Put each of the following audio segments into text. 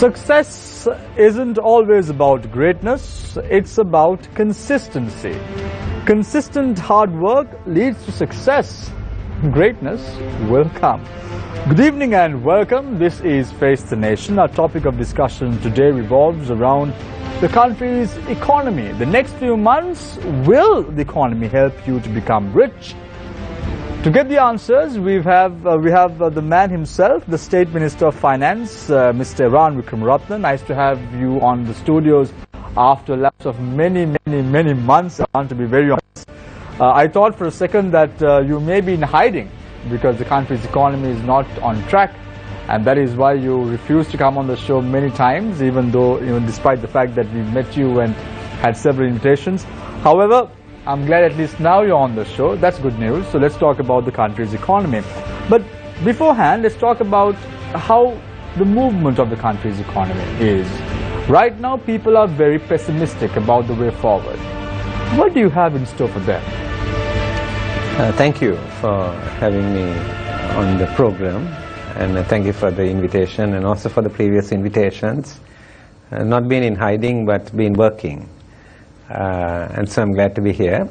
Success isn't always about greatness, it's about consistency. Consistent hard work leads to success. Greatness will come. Good evening and welcome. This is Face the Nation. Our topic of discussion today revolves around the country's economy. The next few months, will the economy help you to become rich? To get the answers, we have the man himself, the State Minister of Finance, Mr. Wickramaratne. Nice to have you on the studios after a lapse of many months. I want to be very honest. I thought for a second that you may be in hiding because the country's economy is not on track, and that is why you refused to come on the show many times, even though, despite the fact that we met you and had several invitations. However, I'm glad at least now you're on the show. That's good news. So let's talk about the country's economy. But beforehand, let's talk about how the movement of the country's economy is. Right now, people are very pessimistic about the way forward. What do you have in store for them? Thank you for having me on the program, and thank you for the invitation and also for the previous invitations. Not been in hiding, but been working. And so I'm glad to be here.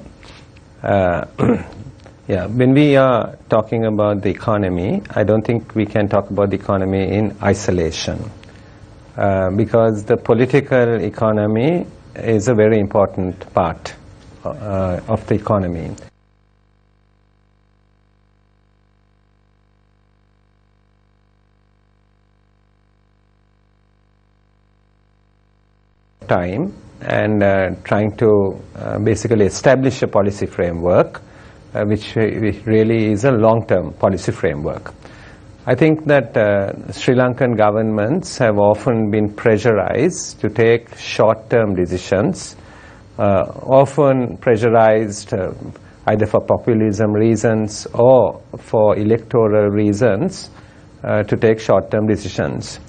Yeah, when we are talking about the economy, I don't think we can talk about the economy in isolation, because the political economy is a very important part of the economy. Time and trying to basically establish a policy framework which really is a long-term policy framework. I think that Sri Lankan governments have often been pressurized to take short-term decisions, often pressurized either for populism reasons or for electoral reasons to take short-term decisions.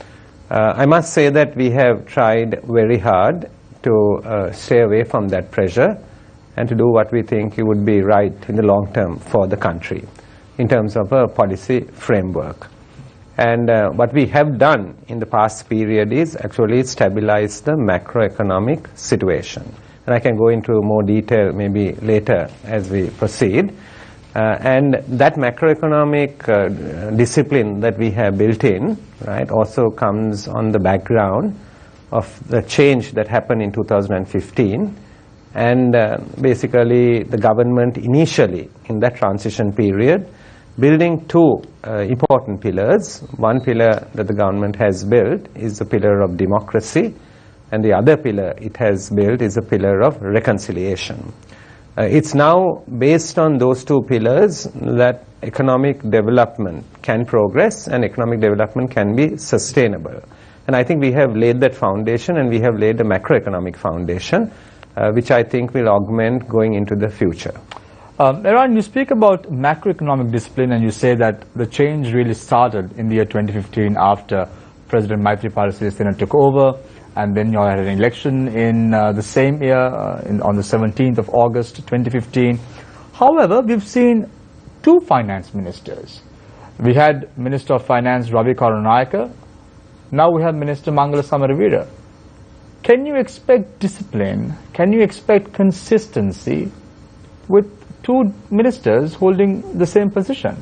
I must say that we have tried very hard to stay away from that pressure and to do what we think would be right in the long term for the country in terms of a policy framework. And what we have done in the past period is actually stabilize the macroeconomic situation. And I can go into more detail maybe later as we proceed. And that macroeconomic discipline that we have built in, right, also comes on the background of the change that happened in 2015. And basically the government initially in that transition period building two important pillars. One pillar that the government has built is the pillar of democracy, and the other pillar it has built is a pillar of reconciliation. It's now based on those two pillars that economic development can progress and economic development can be sustainable. And I think we have laid that foundation, and we have laid a macroeconomic foundation, which I think will augment going into the future. Eran, you speak about macroeconomic discipline, and you say that the change really started in the year 2015 after President Maithripala Sirisena took over. And then you had an election in the same year, on the 17th of August 2015. However, we've seen two finance ministers. We had Minister of Finance Ravi Karunayaka. Now we have Minister Mangala Samaravira. Can you expect discipline? Can you expect consistency with two ministers holding the same position?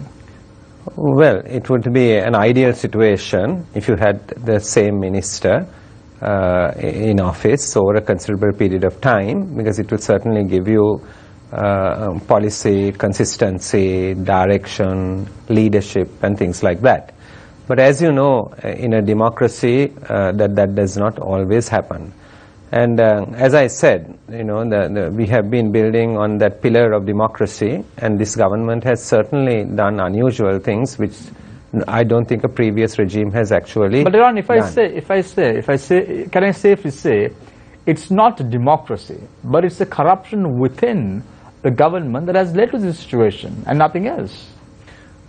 Well, it would be an ideal situation if you had the same minister in office over a considerable period of time, because it will certainly give you policy, consistency, direction, leadership and things like that. But as you know, in a democracy that does not always happen. And as I said, we have been building on that pillar of democracy, and this government has certainly done unusual things which I don't think a previous regime has actually But Iran, done. Can I safely say, it's not a democracy, but it's a corruption within the government that has led to this situation and nothing else?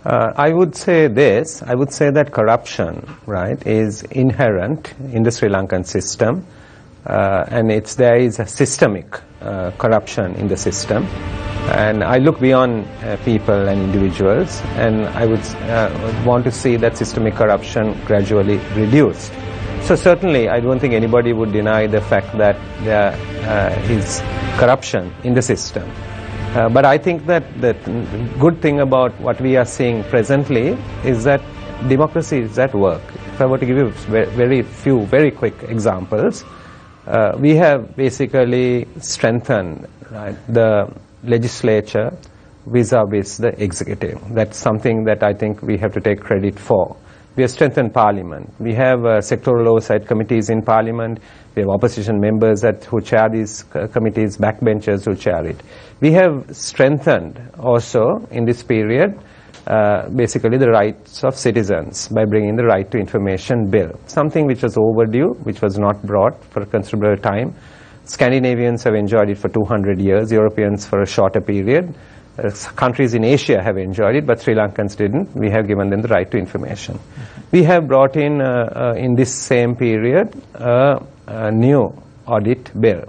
I would say this. I would say that corruption, right, is inherent in the Sri Lankan system, and there is a systemic corruption in the system. And I look beyond people and individuals, and I would want to see that systemic corruption gradually reduced. So certainly, I don't think anybody would deny the fact that there is corruption in the system. But I think that the good thing about what we are seeing presently is that democracy is at work. If I were to give you very quick examples, we have basically strengthened the legislature vis-a-vis the executive. That's something that I think we have to take credit for. We have strengthened Parliament. We have sectoral oversight committees in Parliament. We have opposition members who chair these committees, backbenchers who chair it. We have strengthened also in this period basically the rights of citizens by bringing the Right to Information Bill, something which was overdue, which was not brought for a considerable time. Scandinavians have enjoyed it for 200 years, Europeans for a shorter period. Countries in Asia have enjoyed it, but Sri Lankans didn't. We have given them the right to information. We have brought in this same period, a new audit bill.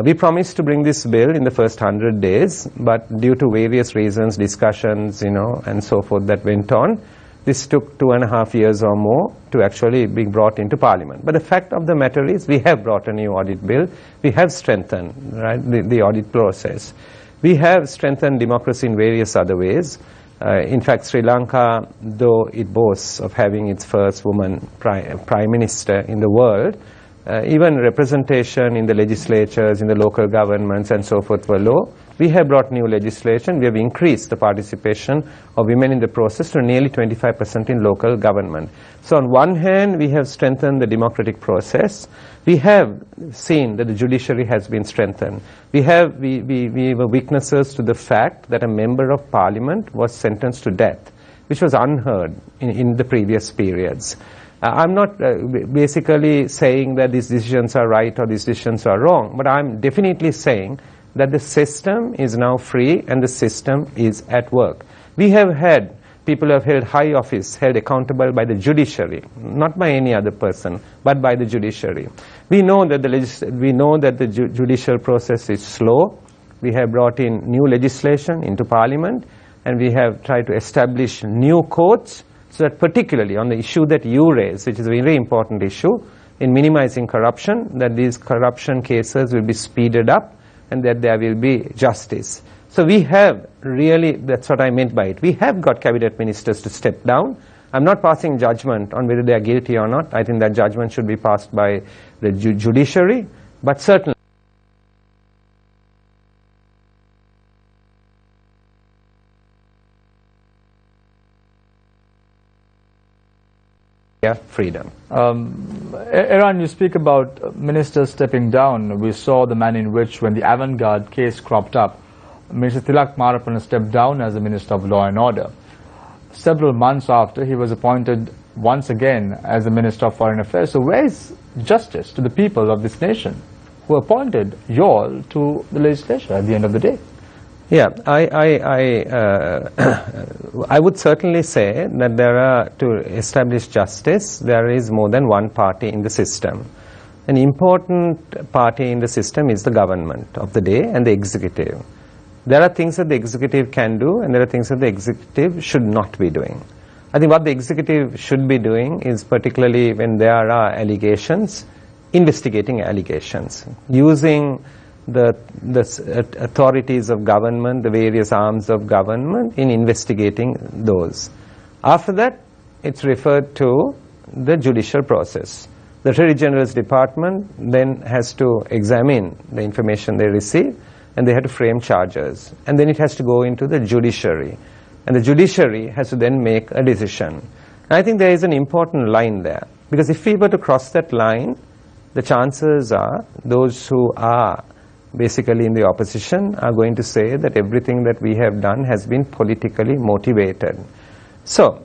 We promised to bring this bill in the first 100 days, but due to various reasons, discussions, and so forth that went on, this took 2.5 years or more to actually be brought into Parliament. But the fact of the matter is, we have brought a new audit bill. We have strengthened the audit process. We have strengthened democracy in various other ways. In fact, Sri Lanka, though it boasts of having its first woman prime minister in the world, even representation in the legislatures, in the local governments and so forth were low. We have brought new legislation. We have increased the participation of women in the process to nearly 25% in local government. So on one hand, we have strengthened the democratic process. We have seen that the judiciary has been strengthened. We were witnesses to the fact that a member of parliament was sentenced to death, which was unheard in the previous periods. I'm not basically saying that these decisions are right or these decisions are wrong, but I'm definitely saying that the system is now free and the system is at work. We have had people who have held high office held accountable by the judiciary, not by any other person, but by the judiciary. We know that the judicial process is slow. We have brought in new legislation into Parliament, and we have tried to establish new courts, so that particularly on the issue that you raise, which is a very important issue, in minimizing corruption, that these corruption cases will be speeded up and that there will be justice. So we have really, that's what I meant by it, we have got cabinet ministers to step down. I'm not passing judgment on whether they are guilty or not. I think that judgment should be passed by the judiciary, but certainly freedom. Iran, you speak about ministers stepping down. We saw the manner in which, when the avant-garde case cropped up, Minister Tilak Marapan stepped down as the Minister of Law and Order. Several months after, he was appointed once again as the Minister of Foreign Affairs. So where is justice to the people of this nation who appointed you all to the legislature at the end of the day? Yeah, I would certainly say that to establish justice, there is more than one party in the system. An important party in the system is the government of the day and the executive. There are things that the executive can do, and there are things that the executive should not be doing. I think what the executive should be doing is, particularly when there are allegations, investigating allegations, using the authorities of government, the various arms of government, in investigating those. After that, it's referred to the judicial process. The Attorney General's Department then has to examine the information they receive, and they have to frame charges. And then it has to go into the judiciary. And the judiciary has to then make a decision. And I think there is an important line there. Because if we were to cross that line, the chances are those who are basically in the opposition are going to say that everything that we have done has been politically motivated. So,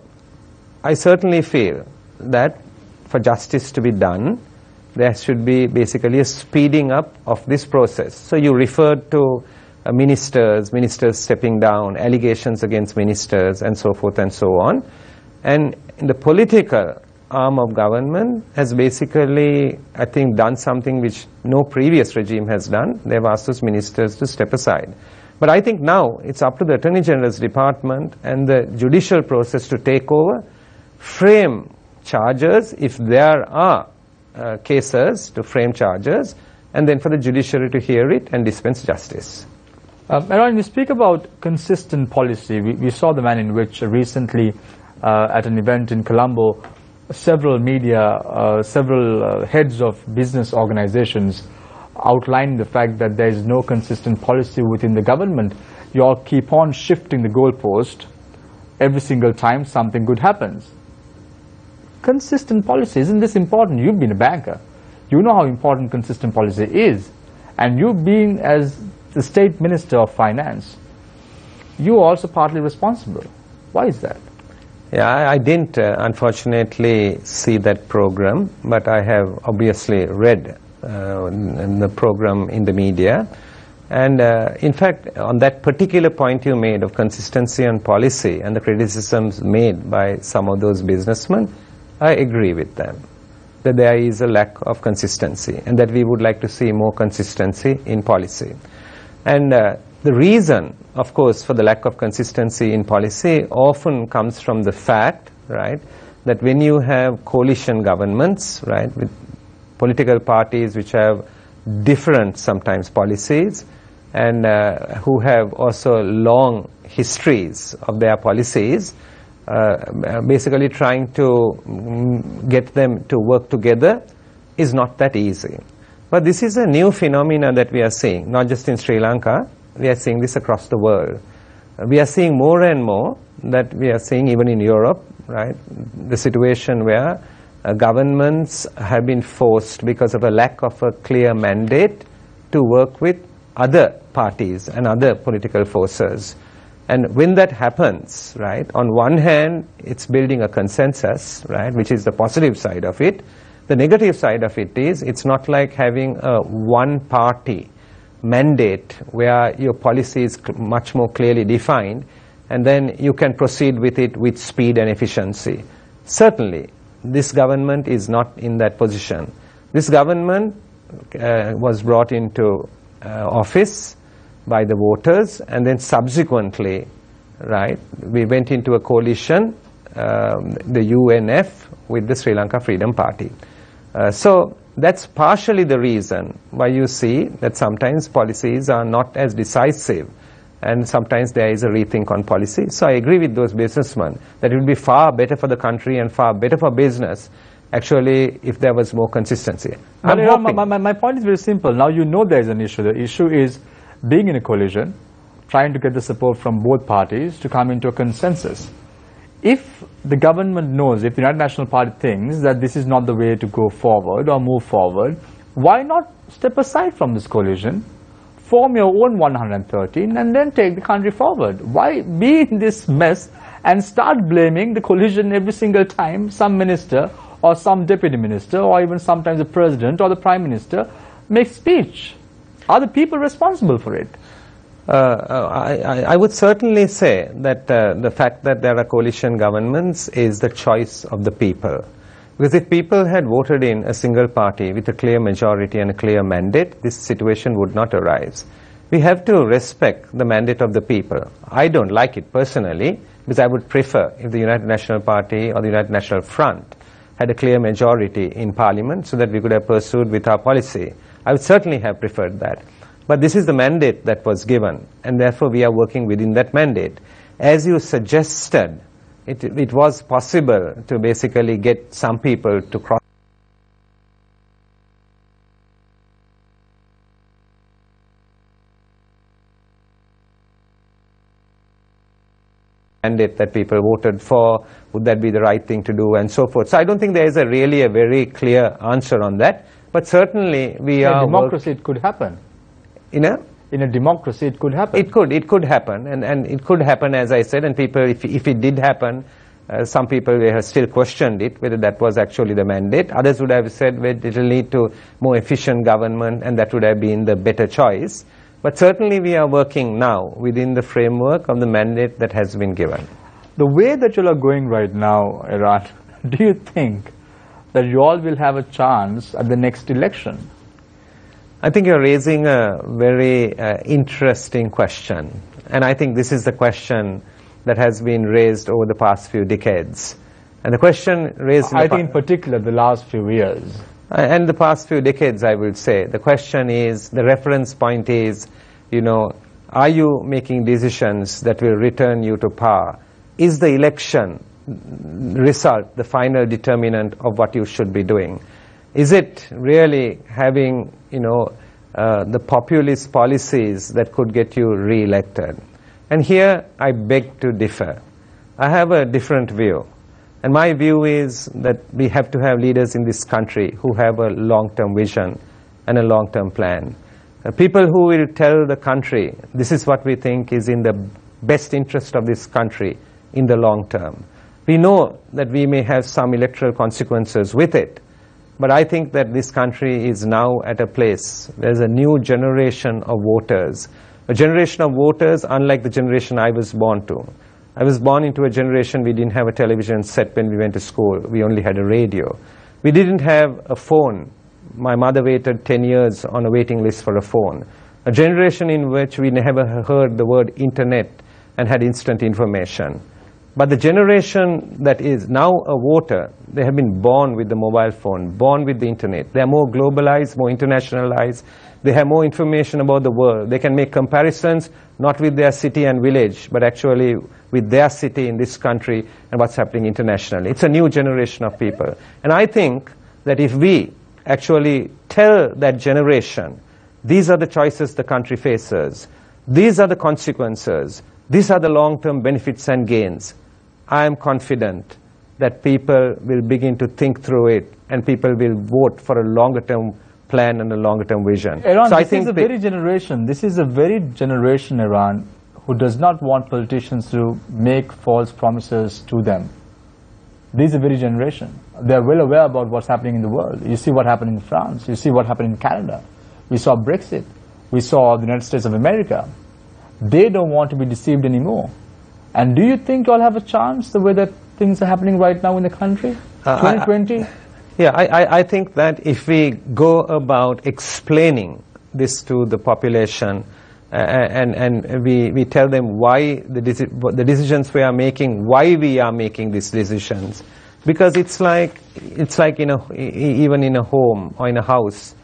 I certainly feel that for justice to be done, there should be basically a speeding up of this process. So you referred to ministers stepping down, allegations against ministers, and so forth and so on. And in the political arm of government has basically, I think, done something which no previous regime has done. They've asked those ministers to step aside. But I think now it's up to the Attorney General's Department and the judicial process to take over, frame charges if there are cases, to frame charges, and then for the judiciary to hear it and dispense justice. Aaron, you speak about consistent policy. We saw the manner in which recently at an event in Colombo, several media, several heads of business organizations outlining the fact that there is no consistent policy within the government. You all keep on shifting the goalpost every single time something good happens. Consistent policy, isn't this important? You've been a banker. You know how important consistent policy is. And you being as the State Minister of Finance, you are also partly responsible. Why is that? Yeah, I didn't unfortunately see that program, but I have obviously read the program in the media. And in fact, on that particular point you made of consistency and policy and the criticisms made by some of those businessmen, I agree with them, that there is a lack of consistency and that we would like to see more consistency in policy. And the reason, of course, for the lack of consistency in policy often comes from the fact, right, that when you have coalition governments, right, with political parties which have different sometimes policies and who have also long histories of their policies, basically trying to get them to work together is not that easy. But this is a new phenomena that we are seeing, not just in Sri Lanka, we are seeing this across the world. We are seeing more and more that we are seeing even in Europe, right, the situation where governments have been forced because of a lack of a clear mandate to work with other parties and other political forces. And when that happens, right, on one hand, it's building a consensus, right, which is the positive side of it. The negative side of it is it's not like having a one-party mandate where your policy is much more clearly defined and then you can proceed with it with speed and efficiency. Certainly, this government is not in that position. This government was brought into office by the voters, and then subsequently, right, we went into a coalition, the UNF, with the Sri Lanka Freedom Party. So that's partially the reason why you see that sometimes policies are not as decisive and sometimes there is a rethink on policy. So I agree with those businessmen that it would be far better for the country and far better for business actually if there was more consistency. My point is very simple. Now you know there is an issue. The issue is being in a coalition, trying to get the support from both parties to come into a consensus. If the government knows, if the United National Party thinks that this is not the way to go forward or move forward, why not step aside from this coalition, form your own 113 and then take the country forward? Why be in this mess and start blaming the coalition every single time some minister or some deputy minister or even sometimes the president or the prime minister makes speech? Are the people responsible for it? I would certainly say that the fact that there are coalition governments is the choice of the people. Because if people had voted in a single party with a clear majority and a clear mandate, this situation would not arise. We have to respect the mandate of the people. I don't like it personally, because I would prefer if the United National Party or the United National Front had a clear majority in Parliament so that we could have pursued with our policy. I would certainly have preferred that. But this is the mandate that was given, and therefore we are working within that mandate. As you suggested, it was possible to basically get some people to cross mandate that people voted for. Would that be the right thing to do, and so forth. So I don't think there is really a very clear answer on that. But certainly we are... In a democracy it could happen. In a democracy it could happen. It could happen, and it could happen, as I said, and people, if it did happen, some people have still questioned it, whether that was actually the mandate. Others would have said, well, it will lead to more efficient government, and that would have been the better choice. But certainly we are working now within the framework of the mandate that has been given. The way that you are going right now, Iran, do you think that you all will have a chance at the next election? I think you're raising a very interesting question. And I think this is the question that has been raised over the past few decades. And the question raised... I think in particular the last few years. and the past few decades, I would say. The question is, the reference point is, you know, are you making decisions that will return you to power? Is the election result the final determinant of what you should be doing? Is it really having, you know, the populist policies that could get you re-elected? And here I beg to differ. I have a different view. And my view is that we have to have leaders in this country who have a long-term vision and a long-term plan. People who will tell the country, this is what we think is in the best interest of this country in the long term. We know that we may have some electoral consequences with it, but I think that this country is now at a place, there's a new generation of voters. A generation of voters unlike the generation I was born to. I was born into a generation we didn't have a television set when we went to school. We only had a radio. We didn't have a phone. My mother waited 10 years on a waiting list for a phone. A generation in which we never heard the word internet and had instant information. But the generation that is now a voter, they have been born with the mobile phone, born with the internet. They are more globalized, more internationalized. They have more information about the world. They can make comparisons, not with their city and village, but actually with their city in this country and what's happening internationally. It's a new generation of people. And I think that if we actually tell that generation, these are the choices the country faces, these are the consequences, these are the long-term benefits and gains, I am confident that people will begin to think through it and people will vote for a longer-term plan and a longer-term vision. Iran, so this is a very generation, Iran, who does not want politicians to make false promises to them. This is a very generation. They are well aware about what's happening in the world. You see what happened in France. You see what happened in Canada. We saw Brexit. We saw the United States of America. They don't want to be deceived anymore. And do you think you'll have a chance the way that things are happening right now in the country? 2020? I think that if we go about explaining this to the population and we tell them why the decisions we are making, why we are making these decisions, because it's like even in a home or in a house,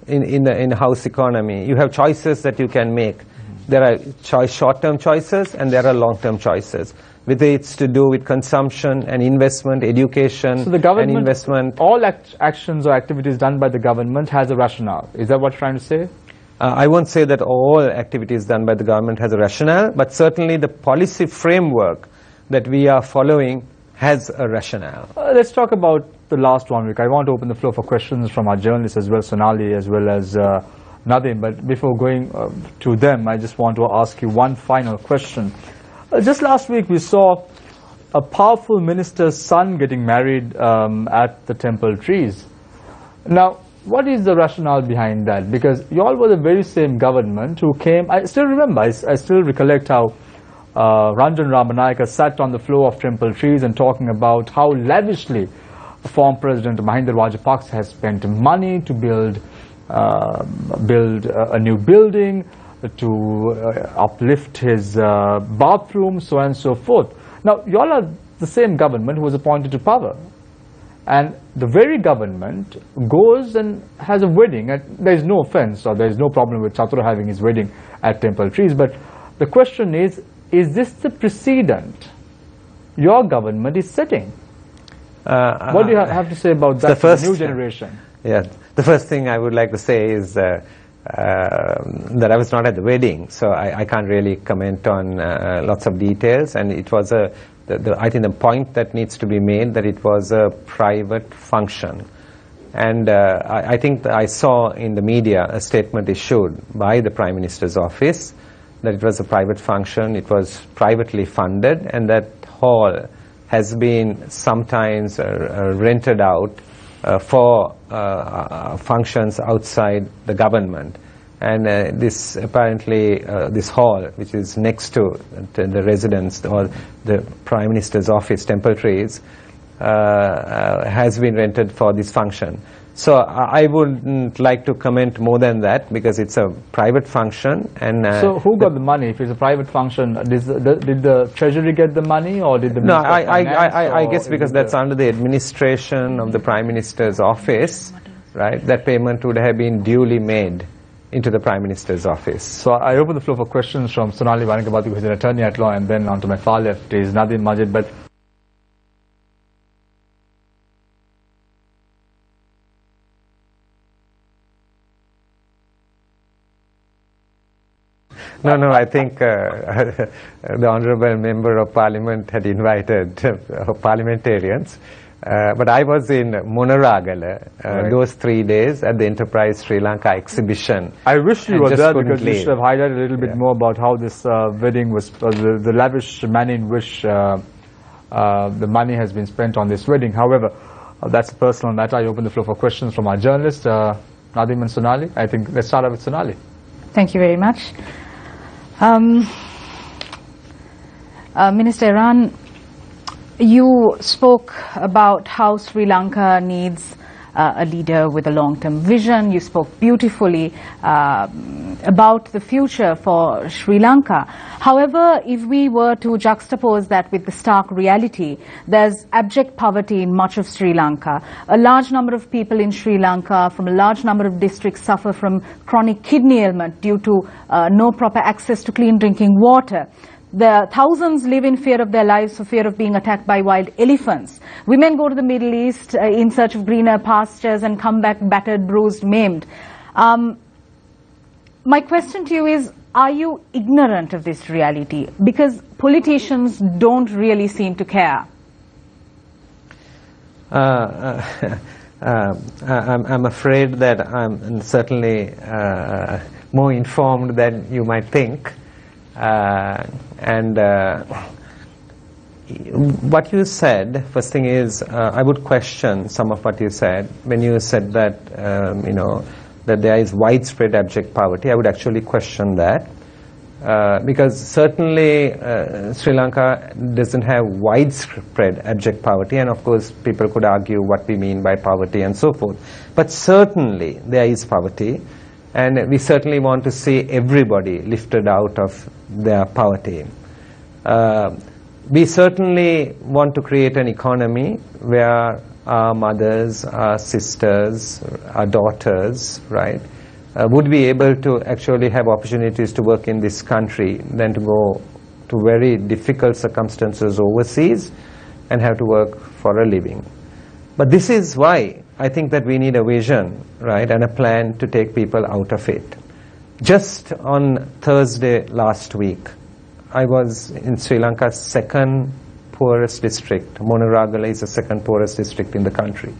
in a house economy, you have choices that you can make. There are short-term choices and there are long-term choices. Whether it's to do with consumption and investment, education, so the government, and investment. All actions or activities done by the government has a rationale. Is that what you're trying to say? I won't say that all activities done by the government has a rationale, but certainly the policy framework that we are following has a rationale. Let's talk about the last 1 week. I want to open the floor for questions from our journalists as well, Sonali, as well as Nadim. But before going to them, I just want to ask you one final question. Just last week, we saw a powerful minister's son getting married at the Temple Trees. Now, what is the rationale behind that? Because you all were the very same government who came. I still remember, I still recollect how Ranjan Ramanayaka sat on the floor of Temple Trees and talking about how lavishly former President Mahinda Rajapaksa has spent money to build a new building, to uplift his bathroom, so on and so forth. Now, you all are the same government who was appointed to power. And the very government goes and has a wedding. And there is no offense or there is no problem with Chatura having his wedding at Temple Trees. But the question is this the precedent your government is setting? What do you have to say about that for the new generation? Yeah, the first thing I would like to say is that I was not at the wedding, so I can't really comment on lots of details. And it was I think the point that needs to be made that it was a private function. And I think that I saw in the media a statement issued by the Prime Minister's office that it was a private function, it was privately funded, and that hall has been sometimes rented out for functions outside the government. And this apparently, this hall, which is next to the residence or the Prime Minister's office, Temple Trees, has been rented for this function. So I wouldn't like to comment more than that because it's a private function. And so who got the money? If it's a private function, did the Treasury get the money, or did the Minister I guess because that's under the administration of the Prime Minister's office. right, that payment would have been duly made into the Prime Minister's office. So I open the floor for questions from Sonali Varangabati, who is an attorney at law, and then on to my far left is Nadeem Majid. But No, I think the Honourable Member of Parliament had invited parliamentarians. But I was in Monaragala those 3 days at the Enterprise Sri Lanka exhibition. I wish you were there, because you leave. should have highlighted a little bit more about how this wedding was, the lavish manner in which the money has been spent on this wedding. However, that's a personal matter. I open the floor for questions from our journalists, Nadeem and Sonali. I think let's start out with Sonali. Thank you very much. Minister Iran, you spoke about how Sri Lanka needs a leader with a long-term vision. You spoke beautifully about the future for Sri Lanka. However, if we were to juxtapose that with the stark reality, there's abject poverty in much of Sri Lanka. A large number of people in Sri Lanka from a large number of districts suffer from chronic kidney ailment due to no proper access to clean drinking water. The thousands live in fear of their lives for fear of being attacked by wild elephants. Women go to the Middle East in search of greener pastures and come back battered, bruised, maimed. My question to you is, are you ignorant of this reality? Because politicians don't really seem to care. I'm afraid that I'm certainly more informed than you might think. What you said, first thing is, I would question some of what you said. When you said that, that there is widespread abject poverty, I would actually question that. Because certainly Sri Lanka doesn't have widespread abject poverty, and of course people could argue what we mean by poverty and so forth. But certainly there is poverty, and we certainly want to see everybody lifted out of their poverty. We certainly want to create an economy where our mothers, our sisters, our daughters, right, would be able to actually have opportunities to work in this country than to go to very difficult circumstances overseas and have to work for a living. But this is why I think that we need a vision, right, and a plan to take people out of it. Just on Thursday last week, I was in Sri Lanka's second poorest district. Monaragala is the second poorest district in the country.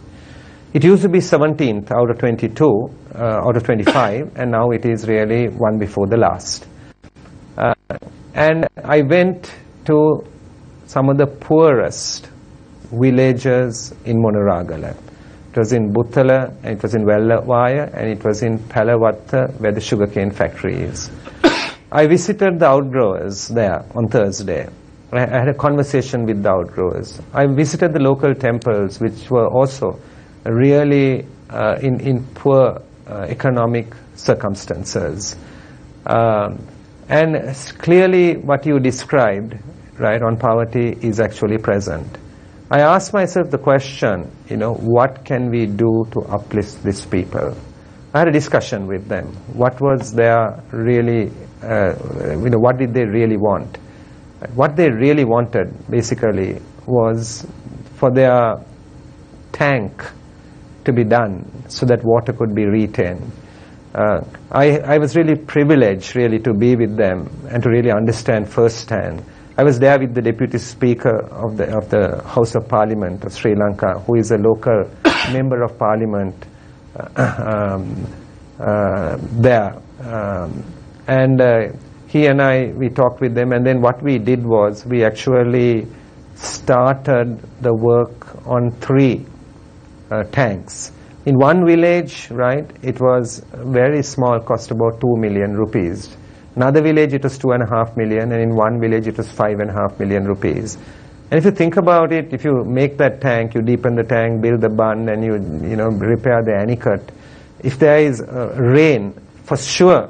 It used to be 17th out of 22, out of 25, and now it is really one before the last. And I went to some of the poorest villages in Monaragala. It was in Buttala, and it was in Vellavaya, and it was in Palavatta, where the sugarcane factory is. I visited the outgrowers there on Thursday. I had a conversation with the outgrowers. I visited the local temples, which were also really in poor economic circumstances. And clearly what you described, right, on poverty is actually present. I asked myself the question, what can we do to uplift these people? I had a discussion with them. What was their really, what did they really want? What they really wanted, basically, was for their tank to be done so that water could be retained. I was really privileged, really, to be with them and to really understand firsthand. I was there with the Deputy Speaker of the House of Parliament of Sri Lanka, who is a local Member of Parliament there. He and we talked with them, and then what we did was we actually started the work on 3 tanks. In one village, right, it was very small, cost about 2 million rupees. Another village it was 2.5 million, and in one village it was 5.5 million rupees. And if you think about it, if you make that tank, you deepen the tank, build the bund, and you repair the anicut, if there is rain, for sure,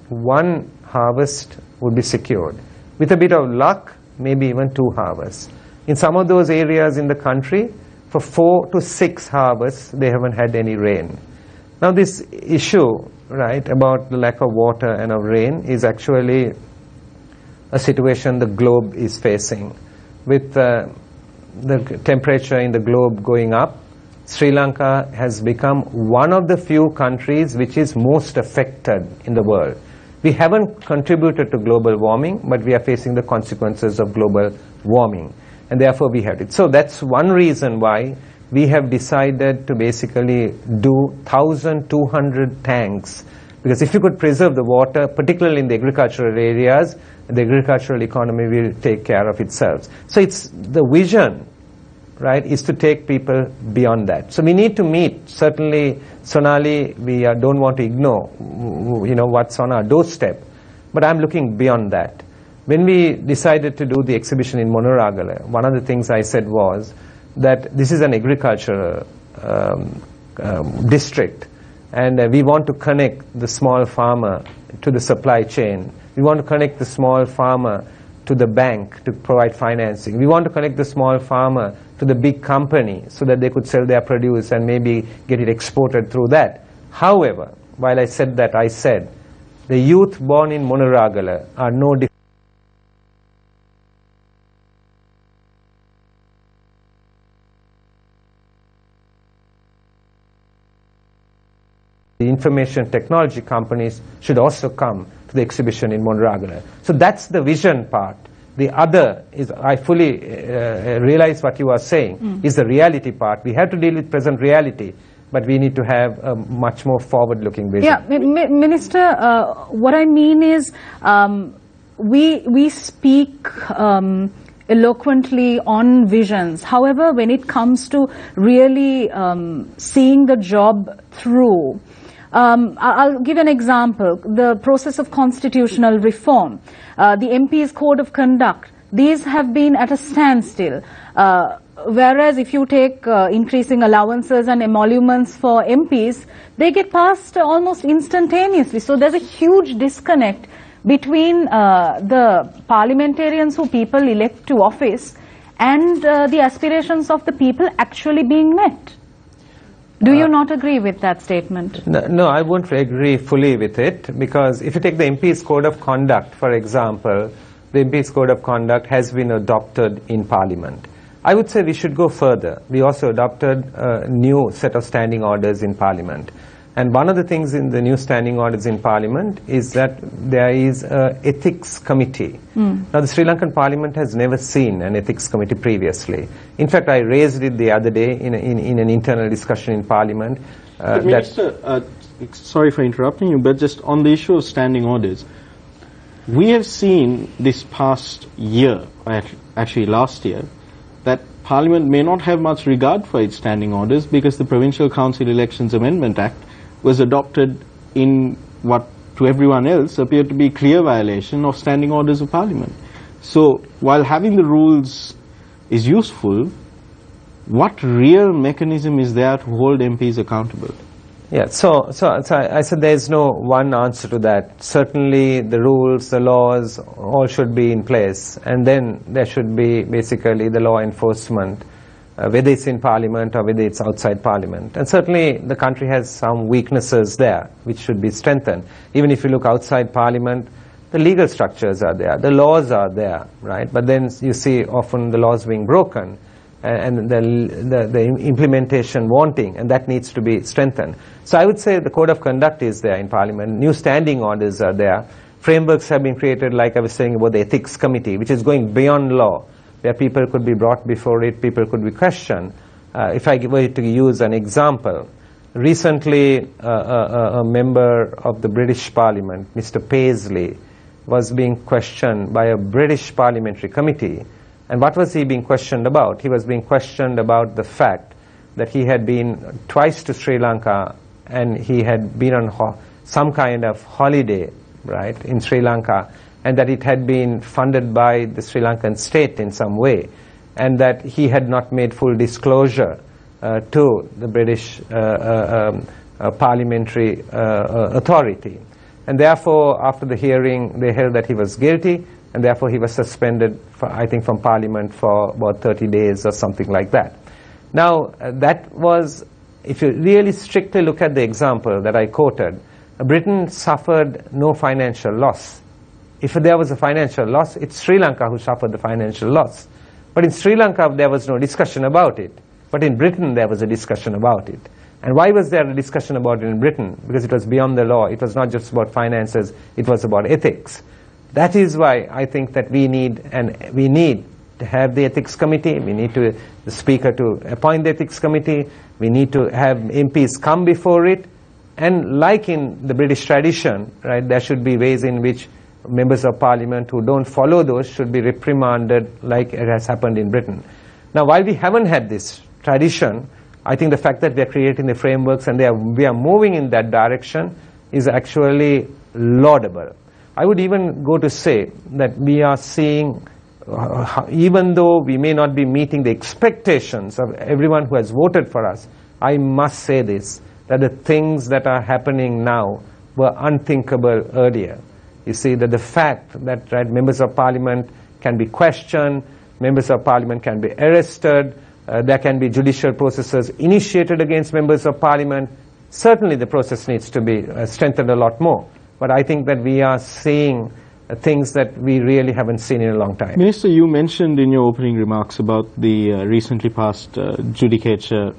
one harvest would be secured. With a bit of luck, maybe even 2 harvests. In some of those areas in the country, for 4 to 6 harvests, they haven't had any rain. Now this issue, right, about the lack of water and of rain is actually a situation the globe is facing. With the temperature in the globe going up, Sri Lanka has become one of the few countries which is most affected in the world. We haven't contributed to global warming, but we are facing the consequences of global warming, and therefore we have it. So that's one reason why we have decided to basically do 1,200 tanks, because if you could preserve the water, particularly in the agricultural areas, the agricultural economy will take care of itself. So it's the vision, right, is to take people beyond that. So we need to meet, certainly, Sonali, we don't want to ignore, what's on our doorstep, but I'm looking beyond that. When we decided to do the exhibition in Monoragala, one of the things I said was that this is an agricultural district, and we want to connect the small farmer to the supply chain. We want to connect the small farmer to the bank to provide financing. We want to connect the small farmer to the big company so that they could sell their produce and maybe get it exported through that. However, while I said that, I said the youth born in Monoragala are no different. The information technology companies should also come to the exhibition in Monoragala. So that's the vision part. The other is, I fully realize what you are saying, is the reality part. We have to deal with present reality, but we need to have a much more forward-looking vision. Yeah, Minister, what I mean is we speak eloquently on visions. However, when it comes to really seeing the job through, I'll give an example. The process of constitutional reform, the MP's code of conduct, these have been at a standstill. Whereas if you take increasing allowances and emoluments for MPs, they get passed almost instantaneously. So there's a huge disconnect between the parliamentarians who people elect to office and the aspirations of the people actually being met. Do you not agree with that statement? No, I won't agree fully with it, because if you take the MP's Code of Conduct, for example, the MP's Code of Conduct has been adopted in Parliament. I would say we should go further. We also adopted a new set of standing orders in Parliament. And one of the things in the new standing orders in Parliament is that there is an ethics committee. Now, the Sri Lankan Parliament has never seen an ethics committee previously. In fact, I raised it the other day in an internal discussion in Parliament. Minister, sorry for interrupting you, but just on the issue of standing orders, we have seen this past year, actually last year, that Parliament may not have much regard for its standing orders because the Provincial Council Elections Amendment Act was adopted in what to everyone else appeared to be clear violation of standing orders of Parliament. So while having the rules is useful, what real mechanism is there to hold MPs accountable? Yeah, so I said there is no one answer to that. Certainly the rules, the laws, all should be in place, and then there should be basically the law enforcement, whether it's in Parliament or whether it's outside Parliament. And certainly the country has some weaknesses there which should be strengthened. Even if you look outside Parliament, the legal structures are there, the laws are there, right? But then you see often the laws being broken and the implementation wanting, and that needs to be strengthened. So I would say the Code of Conduct is there in Parliament, new standing orders are there, frameworks have been created, like I was saying about the Ethics Committee, which is going beyond law, where people could be brought before it, people could be questioned. If I were to use an example, recently a member of the British Parliament, Mr. Paisley, was being questioned by a British parliamentary committee. And what was he being questioned about? He was being questioned about the fact that he had been twice to Sri Lanka and he had been on some kind of holiday, right, in Sri Lanka, and that it had been funded by the Sri Lankan state in some way, and that he had not made full disclosure to the British parliamentary authority. And therefore, after the hearing, they held that he was guilty, and therefore he was suspended, I think, from Parliament for about 30 days or something like that. Now, that was if you really strictly look at the example that I quoted, Britain suffered no financial loss. If there was a financial loss, it's Sri Lanka who suffered the financial loss. But in Sri Lanka, there was no discussion about it. But in Britain, there was a discussion about it. And why was there a discussion about it in Britain? Because it was beyond the law. It was not just about finances, it was about ethics. That is why I think that we need to have the ethics committee. We need the speaker to appoint the ethics committee. We need to have MPs come before it. And like in the British tradition, right, there should be ways in which members of parliament who don't follow those should be reprimanded, like it has happened in Britain. Now, while we haven't had this tradition, I think the fact that we are creating the frameworks and we are moving in that direction is actually laudable. I would even go to say that we are seeing, even though we may not be meeting the expectations of everyone who has voted for us, I must say this, that the things that are happening now were unthinkable earlier. You see that the fact that members of parliament can be questioned, members of parliament can be arrested, there can be judicial processes initiated against members of parliament. Certainly the process needs to be strengthened a lot more. But I think that we are seeing things that we really haven't seen in a long time. Minister, you mentioned in your opening remarks about the recently passed Judicature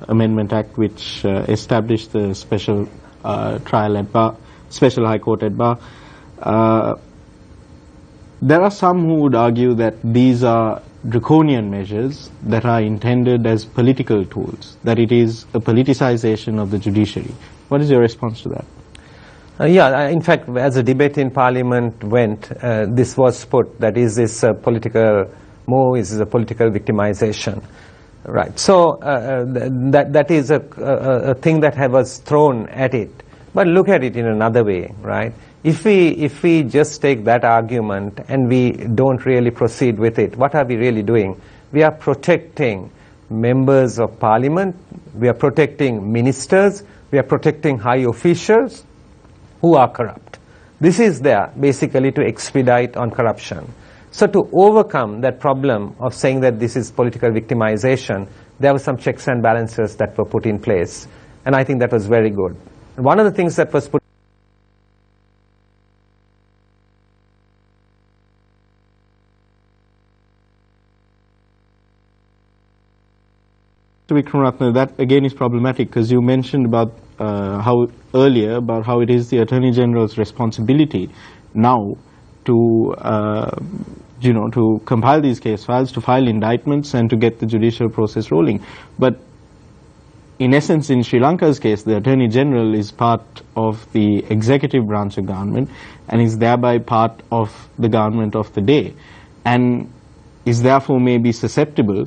Amendment Act, which established the special trial at bar, special high court at bar. There are some who would argue that these are draconian measures that are intended as political tools, that it is a politicization of the judiciary. What is your response to that? In fact, as the debate in Parliament went, this was put, that is this political move, is this a political victimization. Right. So that is a thing that was thrown at it. But look at it in another way, right? If we just take that argument and we don't really proceed with it, what are we really doing? We are protecting members of parliament, we are protecting ministers, we are protecting high officials who are corrupt. This is there basically to expedite on corruption. So to overcome that problem of saying that this is political victimization, there were some checks and balances that were put in place. And I think that was very good. One of the things that was put Vikramatne, that again is problematic because you mentioned about how it is the Attorney General's responsibility now to to compile these case files, to file indictments and to get the judicial process rolling. But in essence, in Sri Lanka's case, the Attorney General is part of the executive branch of government and is thereby part of the government of the day, and is therefore maybe susceptible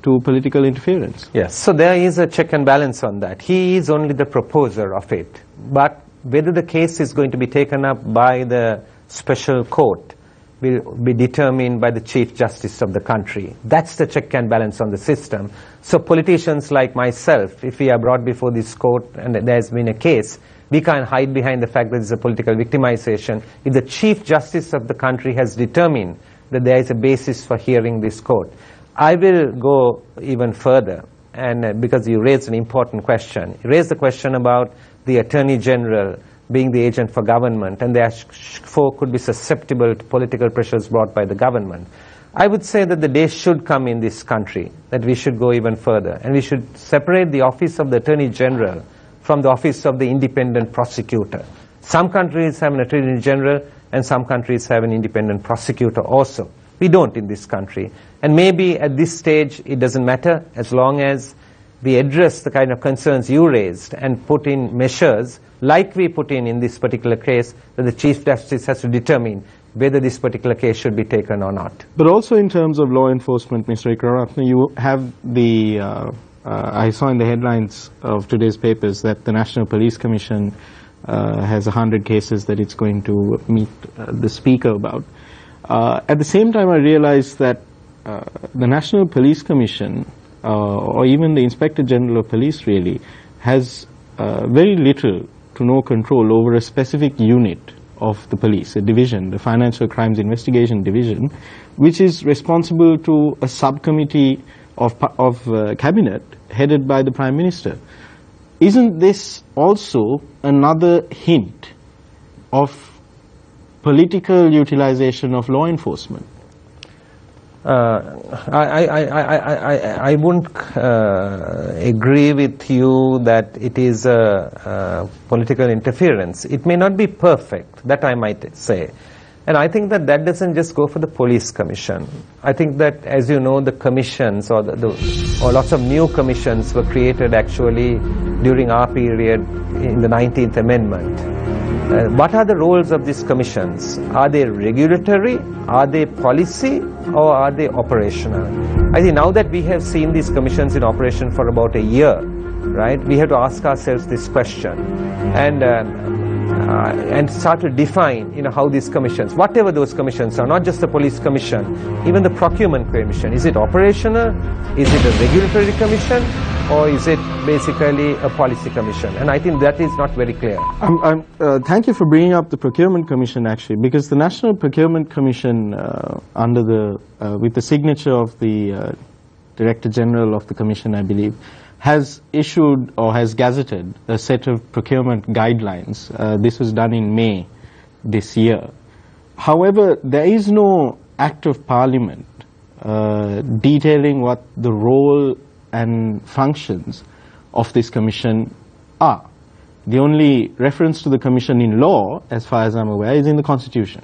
to political interference. Yes, so there is a check and balance on that. He is only the proposer of it. But whether the case is going to be taken up by the special court will be determined by the Chief Justice of the country. That's the check and balance on the system. So politicians like myself, if we are brought before this court and there's been a case, we can't hide behind the fact that it's a political victimization. If the Chief Justice of the country has determined that there is a basis for hearing this court, I will go even further, and because you raised an important question. You raised the question about the Attorney General being the agent for government, and therefore could be susceptible to political pressures brought by the government. I would say that the day should come in this country that we should go even further, and we should separate the office of the Attorney General from the office of the independent prosecutor. Some countries have an Attorney General, and some countries have an independent prosecutor also. We don't in this country. And maybe at this stage it doesn't matter, as long as we address the kind of concerns you raised and put in measures like we put in this particular case, that the Chief Justice has to determine whether this particular case should be taken or not. But also in terms of law enforcement, Mr. Vikramatne, you have the, I saw in the headlines of today's papers that the National Police Commission has 100 cases that it's going to meet the Speaker about. At the same time, I realized that the National Police Commission, or even the Inspector General of Police really, has very little to no control over a specific unit of the police, a division, the Financial Crimes Investigation Division, which is responsible to a subcommittee of Cabinet headed by the Prime Minister. isn't this also another hint of political utilization of law enforcement? I wouldn't agree with you that it is political interference. It may not be perfect, that I might say. And I think that that doesn't just go for the police commission. I think that, as you know, the commissions or lots of new commissions were created actually during our period in the 19th Amendment. What are the roles of these commissions? Are they regulatory? Are they policy? Or are they operational? I think now that we have seen these commissions in operation for about a year, right, we have to ask ourselves this question and start to define, how these commissions, whatever those commissions are, not just the police commission, even the procurement commission, is it operational? Is it a regulatory commission? Or is it basically a policy commission? And I think that is not very clear. Thank you for bringing up the Procurement Commission, actually, because the National Procurement Commission, with the signature of the Director General of the Commission, I believe, has issued or has gazetted a set of procurement guidelines. This was done in May this year. However, there is no Act of Parliament detailing what the role and functions of this commission are. The only reference to the commission in law, as far as I'm aware, is in the Constitution.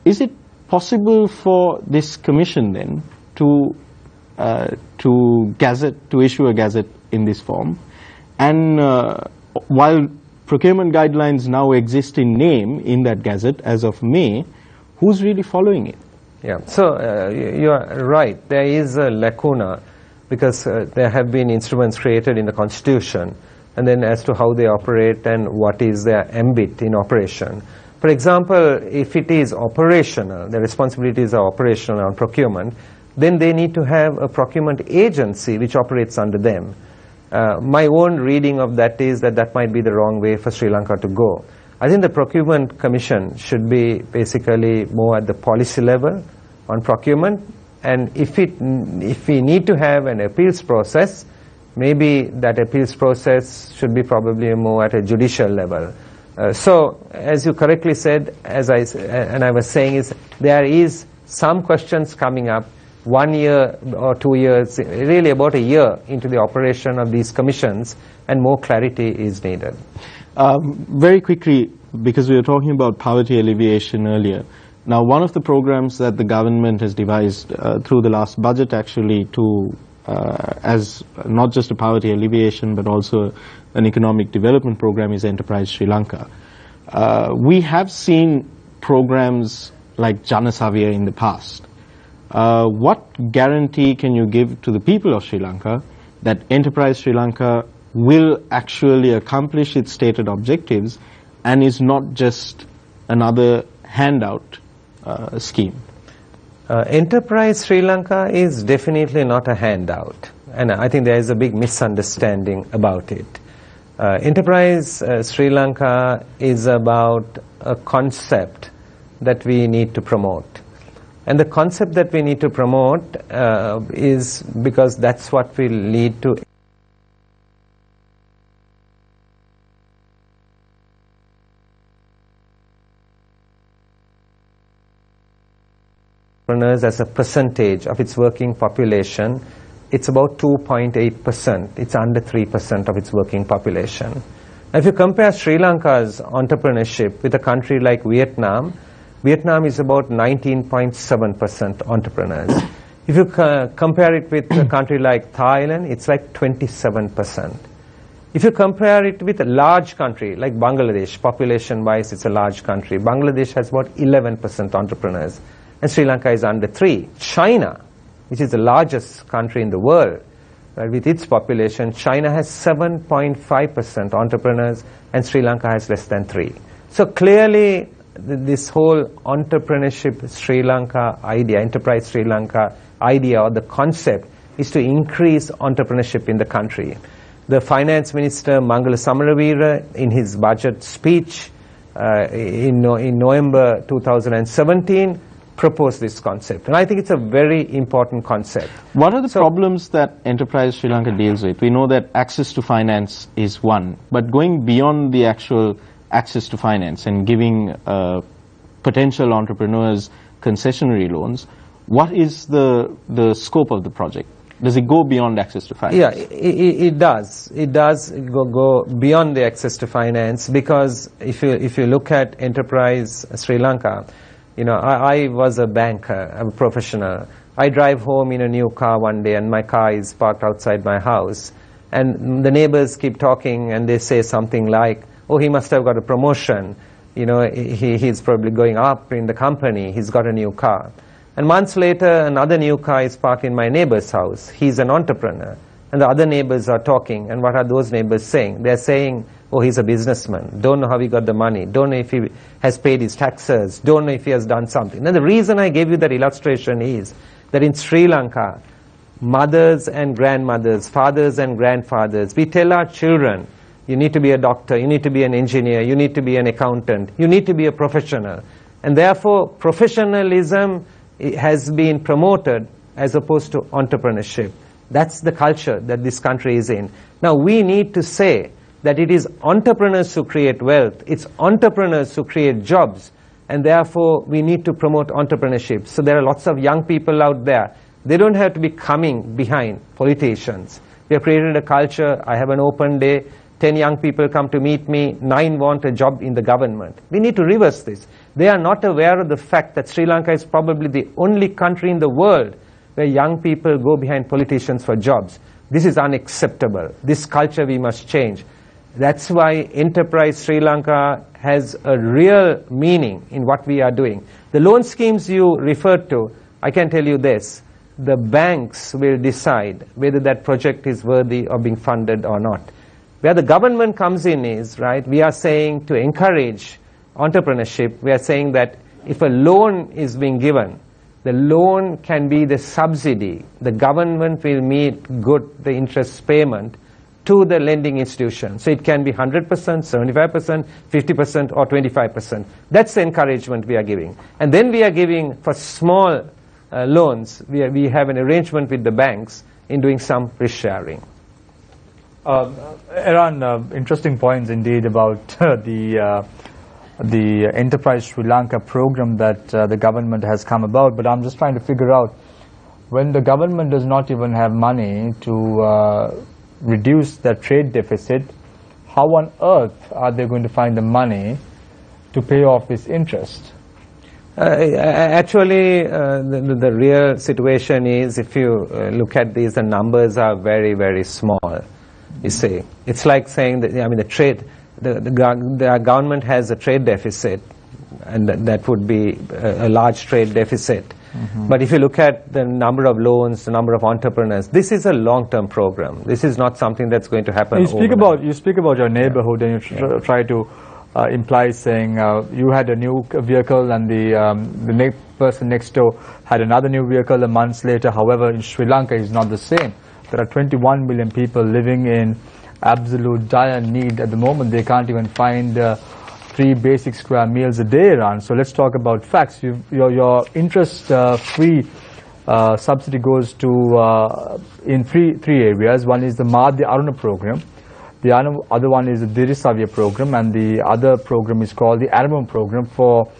Is it possible for this commission then to issue a gazette in this form? And while procurement guidelines now exist in name in that gazette as of May, who's really following it? Yeah, so you are right. There is a lacuna because there have been instruments created in the Constitution, and then as to how they operate and what is their ambit in operation. For example, if it is operational, the responsibilities are operational on procurement, then they need to have a procurement agency which operates under them. My own reading of that is that might be the wrong way for Sri Lanka to go. I think the Procurement Commission should be basically more at the policy level on procurement, and if we need to have an appeals process, maybe that appeals process should be probably more at a judicial level. So, as you correctly said, I was saying, is there is some questions coming up 1 year or 2 years, really about a year into the operation of these commissions, and more clarity is needed. Very quickly, because we were talking about poverty alleviation earlier, now one of the programs that the government has devised through the last budget actually as not just a poverty alleviation but also an economic development program is Enterprise Sri Lanka. We have seen programs like Jana Savia in the past. What guarantee can you give to the people of Sri Lanka that Enterprise Sri Lanka will actually accomplish its stated objectives and is not just another handout scheme? Enterprise Sri Lanka is definitely not a handout, and I think there is a big misunderstanding about it. Enterprise Sri Lanka is about a concept that we need to promote. And the concept that we need to promote is because that's what will lead to entrepreneurs as a percentage of its working population. It's about 2.8%. It's under 3% of its working population. Now, if you compare Sri Lanka's entrepreneurship with a country like Vietnam, Vietnam is about 19.7% entrepreneurs. If you compare it with a country like Thailand, it's like 27%. If you compare it with a large country like Bangladesh, population-wise it's a large country. Bangladesh has about 11% entrepreneurs, and Sri Lanka is under 3%. China, which is the largest country in the world, right, with its population, China has 7.5% entrepreneurs, and Sri Lanka has less than 3%. So clearly, this whole entrepreneurship Sri Lanka idea, Enterprise Sri Lanka idea, or the concept is to increase entrepreneurship in the country. The Finance Minister Mangala Samaravira, in his budget speech in November 2017, propose this concept. And I think it's a very important concept. What are the problems that Enterprise Sri Lanka deals with? We know that access to finance is one, but going beyond the actual access to finance and giving potential entrepreneurs concessionary loans, what is the scope of the project? Does it go beyond access to finance? Yeah, it does. It does go beyond the access to finance, because if you look at Enterprise Sri Lanka, you know, I was a banker, I'm a professional. I drive home in a new car one day and my car is parked outside my house, and the neighbors keep talking and they say something like, oh, he must have got a promotion, you know, he's probably going up in the company, he's got a new car. And months later, another new car is parked in my neighbor's house. He's an entrepreneur. And the other neighbors are talking. And what are those neighbors saying? They're saying, oh, he's a businessman. Don't know how he got the money. Don't know if he has paid his taxes. Don't know if he has done something. Now, the reason I gave you that illustration is that in Sri Lanka, mothers and grandmothers, fathers and grandfathers, we tell our children, you need to be a doctor, you need to be an engineer, you need to be an accountant, you need to be a professional. And therefore, professionalism has been promoted as opposed to entrepreneurship. That's the culture that this country is in. Now, we need to say that it is entrepreneurs who create wealth, it's entrepreneurs who create jobs, and therefore we need to promote entrepreneurship. So there are lots of young people out there. They don't have to be coming behind politicians. We have created a culture. I have an open day, 10 young people come to meet me, 9 want a job in the government. We need to reverse this. They are not aware of the fact that Sri Lanka is probably the only country in the world where young people go behind politicians for jobs. This is unacceptable. This culture we must change. That's why Enterprise Sri Lanka has a real meaning in what we are doing. The loan schemes you referred to, I can tell you this, the banks will decide whether that project is worthy of being funded or not. Where the government comes in is, right, we are saying to encourage entrepreneurship, we are saying that if a loan is being given, the loan can be the subsidy. The government will meet the interest payment to the lending institution. So it can be 100%, 75%, 50%, or 25%. That's the encouragement we are giving. And then we are giving for small loans, we have an arrangement with the banks in doing some risk sharing. Eran, interesting points indeed about the Enterprise Sri Lanka program that the government has come about, but I'm just trying to figure out, when the government does not even have money to reduce their trade deficit, how on earth are they going to find the money to pay off this interest? Actually, the real situation is, if you look at these, the numbers are very, very small. You see, it's like saying that, I mean, the government has a trade deficit, and that would be a large trade deficit. Mm-hmm. But if you look at the number of loans, the number of entrepreneurs, this is a long-term program. This is not something that's going to happen overnight. You speak about your neighborhood, and you try to imply saying you had a new vehicle and the person next door had another new vehicle a month later. However, in Sri Lanka, it's not the same. There are 21 million people living in absolute dire need at the moment. They can't even find 3 basic square meals a day around. So let's talk about facts. Your interest-free subsidy goes to in three areas. One is the Madhya Aruna program. The other one is the Dirisavya program, and the other program is called the Arabam program for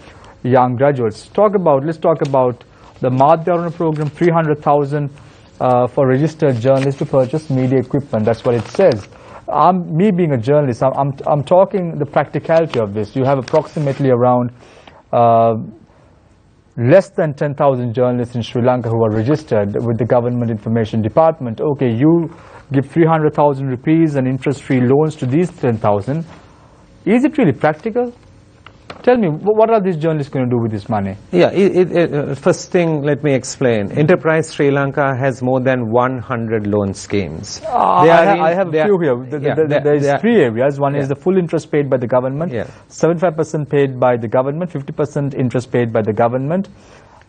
young graduates. Let's talk about the Madhya Aruna program. 300,000 for registered journalists to purchase media equipment. That's what it says. Me being a journalist, I'm talking the practicality of this. You have approximately around less than 10,000 journalists in Sri Lanka who are registered with the Government Information Department. Okay, you give 300,000 rupees and interest-free loans to these 10,000. Is it really practical? Tell me, what are these journalists going to do with this money? Yeah, first thing, let me explain. Enterprise Sri Lanka has more than 100 loan schemes. I have a few here. There is 3 areas. One is the full interest paid by the government, 75% paid by the government, 50% interest paid by the government,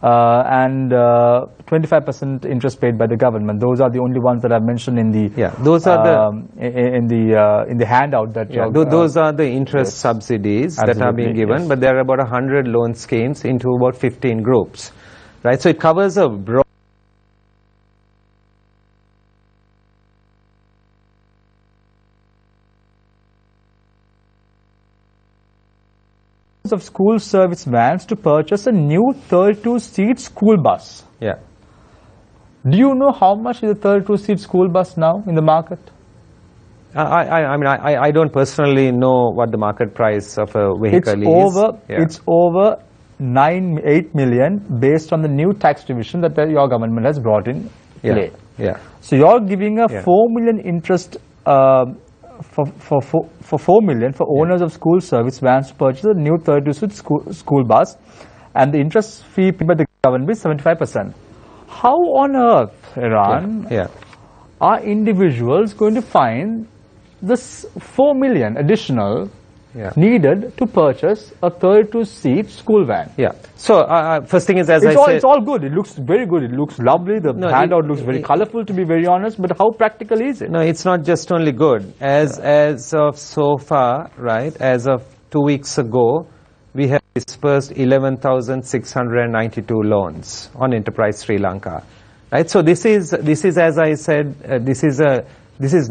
and 25% interest paid by the government. Those are the only ones that I've mentioned in the those are in the handout that those are the interest subsidies that are being given. But there are about 100 loan schemes into about 15 groups. right? So it covers a broad of school service vans to purchase a new 32-seat school bus. yeah. Do you know how much is a 32-seat school bus now in the market? I mean, I don't personally know what the market price of a vehicle is. It's over 8 million based on the new tax division that your government has brought in play. Yeah. So you're giving a 4 million interest for 4 million for owners of school service vans to purchase a new 32-seat school bus, and the interest fee paid by the government is 75%. How on earth, Iran, are individuals going to find this 4 million additional needed to purchase a 32-seat school van? Yeah. So first thing is, it's all good. It looks very good. It looks lovely. The handout looks very colorful, to be very honest. But how practical is it? No, it's not just only good. As of so far, right? As of 2 weeks ago, we have dispersed 11,692 loans on Enterprise Sri Lanka, right? So this is as I said, this is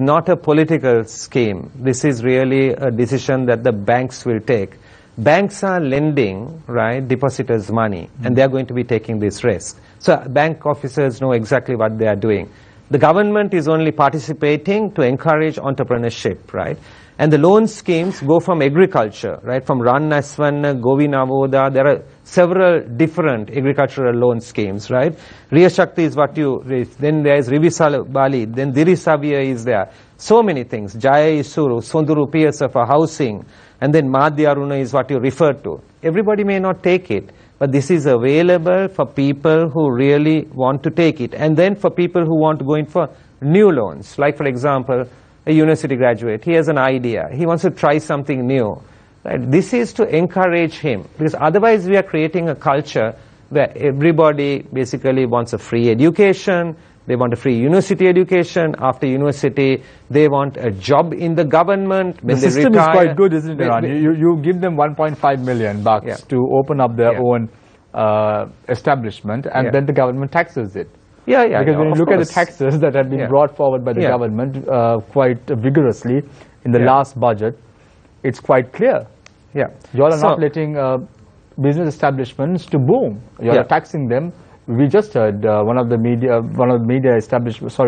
not a political scheme. This is really a decision that the banks will take. Banks are lending, right, depositors money, and they are going to be taking this risk. So bank officers know exactly what they are doing. The government is only participating to encourage entrepreneurship, right? And the loan schemes go from agriculture, right? From Ran Aswana, Govi Navoda, there are several different agricultural loan schemes, right? Riya Shakti is what you raise. Then there is Rivisal Bali, then Dirisavia is there. So many things. Jaya Isuru, Sonduru PSF for housing, and then Madhya Aruna is what you referred to. Everybody may not take it, but this is available for people who really want to take it. And then for people who want to go in for new loans, like for example, a university graduate, he has an idea, he wants to try something new. Right? This is to encourage him, because otherwise we are creating a culture where everybody basically wants a free education, they want a free university education, after university they want a job in the government. The system is quite good, isn't it, Iran? You give them 1.5 million bucks to open up their own establishment, and then the government taxes it. Because when you look at the taxes that have been brought forward by the government quite vigorously in the last budget, it's quite clear. You all are not letting business establishments to boom. You are taxing them. We just heard one of the media establishments,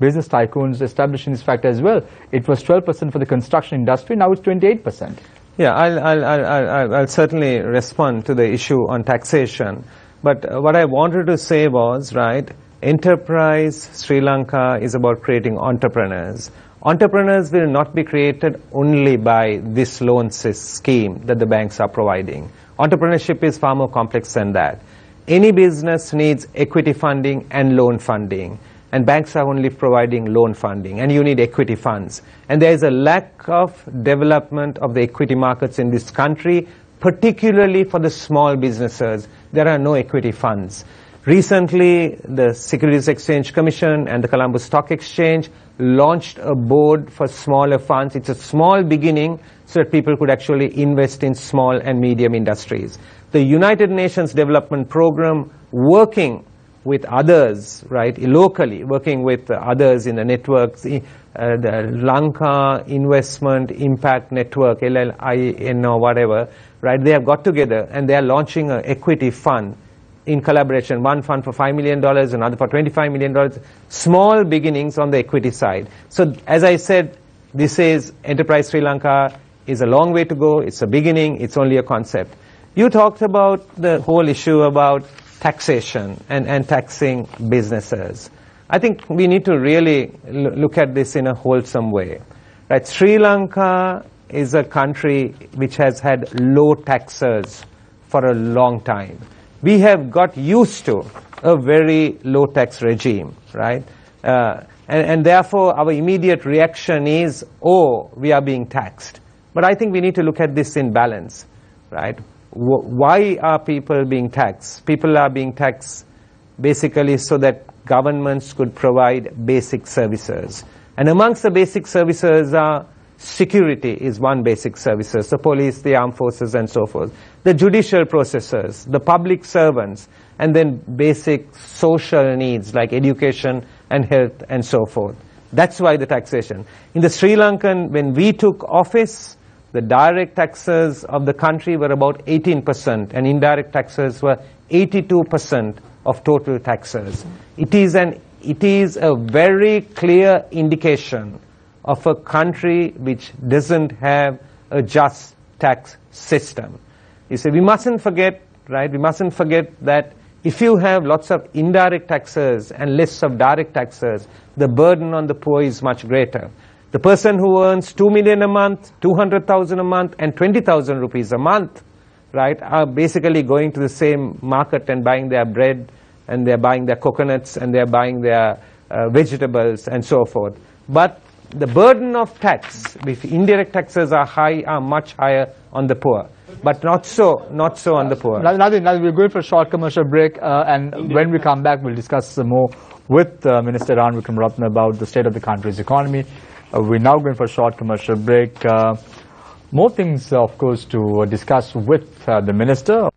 business tycoons establishing this fact as well. It was 12% for the construction industry. Now it's 28%. Yeah, I'll certainly respond to the issue on taxation. But what I wanted to say was, right, Enterprise Sri Lanka is about creating entrepreneurs. Entrepreneurs will not be created only by this loan scheme that the banks are providing. Entrepreneurship is far more complex than that. Any business needs equity funding and loan funding, and banks are only providing loan funding, and you need equity funds. And there is a lack of development of the equity markets in this country, particularly for the small businesses. There are no equity funds. Recently, the Securities Exchange Commission and the Colombo Stock Exchange launched a board for smaller funds. It's a small beginning so that people could actually invest in small and medium industries. The United Nations Development Program, working with others, right, locally, working with others in the networks, the Lanka Investment Impact Network, LLIN or whatever, right, they have got together and they are launching an equity fund in collaboration, one fund for $5 million, another for $25 million, small beginnings on the equity side. So as I said, this is Enterprise Sri Lanka is a long way to go. It's a beginning. It's only a concept. You talked about the whole issue about taxation and taxing businesses. I think we need to really look at this in a wholesome way. Right? Sri Lanka is a country which has had low taxes for a long time. We have got used to a very low tax regime, right? And therefore our immediate reaction is, oh, we are being taxed. But I think we need to look at this in balance, right? Why are people being taxed? People are being taxed basically so that governments could provide basic services. And amongst the basic services are security is one basic services, the police, the armed forces and so forth, the judicial processors, the public servants, and then basic social needs like education and health and so forth. That's why the taxation. In the Sri Lankan, when we took office, the direct taxes of the country were about 18% and indirect taxes were 82% of total taxes. It is a very clear indication of a country which doesn't have a just tax system. You see, we mustn't forget, right? We mustn't forget that if you have lots of indirect taxes and less of direct taxes, the burden on the poor is much greater. The person who earns 2 million a month, 200,000 a month, and 20,000 rupees a month, right, are basically going to the same market and buying their bread, and they're buying their coconuts, and they're buying their vegetables, and so forth. But the burden of tax, if indirect taxes are high, are much higher on the poor, but not so on the poor. Nadine, we're going for a short commercial break, and when we come back, we'll discuss some more with Minister Ranil Wickramaratne about the state of the country's economy. We're now going for a short commercial break. More things, of course, to discuss with the Minister.